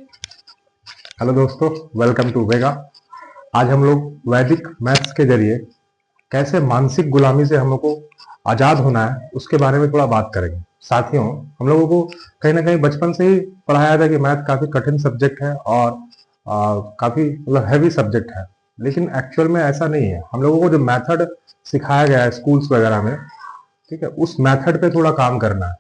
Hello दोस्तों, welcome to वेगा। आज हम लोग वैदिक मैथ्स के जरिए कैसे मानसिक गुलामी से हम लोग को आजाद होना है उसके बारे में थोड़ा बात करेंगे। साथियों, हम लोगों को कहीं ना कहीं बचपन से ही पढ़ाया था कि मैथ काफी कठिन सब्जेक्ट है और काफी मतलब हैवी सब्जेक्ट है, लेकिन एक्चुअल में ऐसा नहीं है। हम लोगों को जो मेथड सिखाया गया है स्कूल्स वगैरह में, ठीक है, उस मेथड पे थोड़ा काम करना है।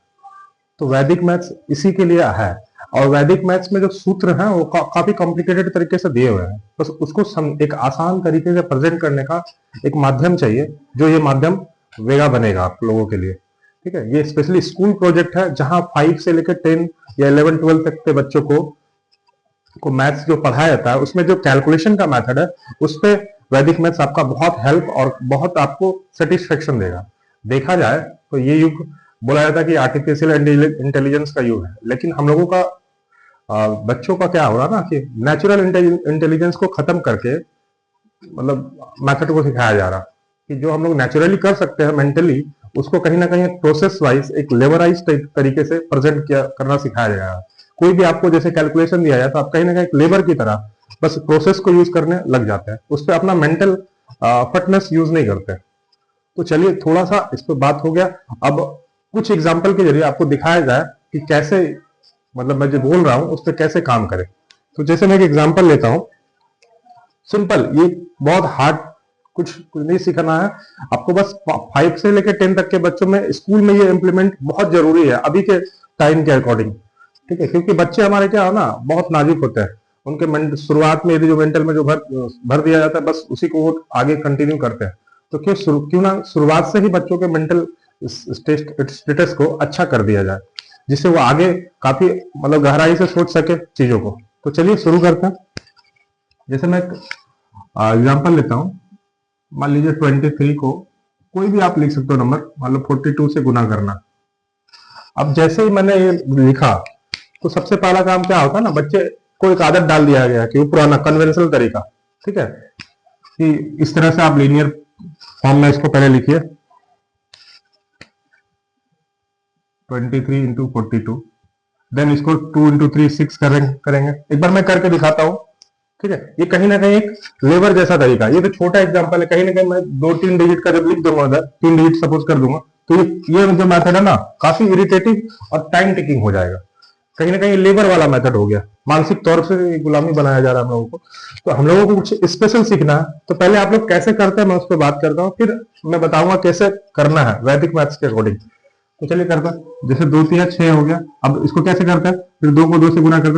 तो वैदिक मैथ्स इसी के लिए है। और वैदिक मैथ्स में जो सूत्र हैं वो काफी कॉम्प्लिकेटेड तरीके से दिए हुए हैं, बस उसको एक आसान तरीके से प्रेजेंट करने का एक माध्यम चाहिए, जो ये माध्यम वेगा बनेगा आप लोगों के लिए। ठीक है, ये स्पेशली स्कूल प्रोजेक्ट है जहां 5 से लेकर 10 या 11-12 तक के बच्चों को मैथ्स जो पढ़ाया जाता है उसमें जो कैलकुलेशन का मेथड है उस पे वैदिक मैथ्स आपका बहुत हेल्प और बहुत आपको सेटिस्फेक्शन देगा। देखा जाए तो ये युग बोला जाता है कि आर्टिफिशियल इंटेलिजेंस का युग है, लेकिन हम लोगों का बच्चों का क्या हो रहा ना कि नेचुरल इंटेलिजेंस को खत्म करके मतलब मेथड को सिखाया जा रहा कि जो हम लोग नेचुरली कर सकते हैं मेंटली, उसको कहीं ना कहीं एक प्रोसेस वाइज एक लेवराइज तरीके से प्रेजेंट किया करना सिखाया जाएगा। कोई भी आपको जैसे कैलकुलेशन दिया जाए तो आप कहीं ना कहीं लेबर की तरह बस प्रोसेस को यूज करने लग जाते हैं, उस पर अपना मेंटल फिटनेस यूज नहीं करते। तो चलिए, थोड़ा सा इस पर बात हो गया। अब कुछ एग्जाम्पल के जरिए आपको दिखाया जाए कि कैसे मतलब मैं जो बोल रहा हूं उस पर कैसे काम करें। तो जैसे मैं एक एग्जाम्पल लेता हूं, सिंपल, ये बहुत हार्ड कुछ नहीं सीखना है आपको, बस 5 से लेकर 10 तक के बच्चों में स्कूल में ये इम्प्लीमेंट बहुत जरूरी है अभी के टाइम के अकॉर्डिंग। ठीक है, क्योंकि बच्चे हमारे क्या हो ना बहुत नाजुक होते हैं, उनके शुरुआत में यदि जो मेंटल में जो भर दिया जाता है बस उसी को वो आगे कंटिन्यू करते हैं। तो क्यों ना शुरुआत से ही बच्चों के मेंटल स्टेटस को अच्छा कर दिया जाए, जिससे वो आगे काफी मतलब गहराई से सोच सके चीजों को। तो चलिए शुरू करते हैं। जैसे मैं एग्जांपल लेता हूं, मान लीजिए 23 को कोई भी आप लिख सकते हो नंबर, मान लो 42 से गुना करना। अब जैसे ही मैंने ये लिखा तो सबसे पहला काम क्या होता है ना, बच्चे को एक आदत डाल दिया गया कि वो पुराना कन्वेंशनल तरीका, ठीक है, कि इस तरह से आप लीनियर फॉर्म में इसको पहले लिखिए 23 इंटू 42, देन इसको 2 इंटू 3 6 करेंगे। एक बार मैं करके दिखाता हूं, ठीक है। ये कहीं ना कहीं एक लेवर जैसा तरीका, ये तो छोटा एग्जांपल है, कहीं ना कहीं मैं 2-3 डिजिट का जब लिख दूंगा उधर 3 डिजिट सपोज कर दूंगा तो ये जो मेथड है ना काफी इरिटेटिव और टाइम टेकिंग हो जाएगा। कहीं ना कहीं लेबर वाला मेथड हो गया, मानसिक तौर से गुलामी बनाया जा रहा है हम लोगों को। तो हम लोगों को कुछ स्पेशल सीखना है, तो पहले आप लोग कैसे करते हैं मैं उस पर बात करता हूँ, फिर मैं बताऊंगा कैसे करना है वैदिक मैथ्स के अकॉर्डिंग। तो चलिए करते हैं। जैसे 2 3 6 हो गया, अब इसको कैसे करते हैं, फिर 2 को 2 से गुना करते हैं,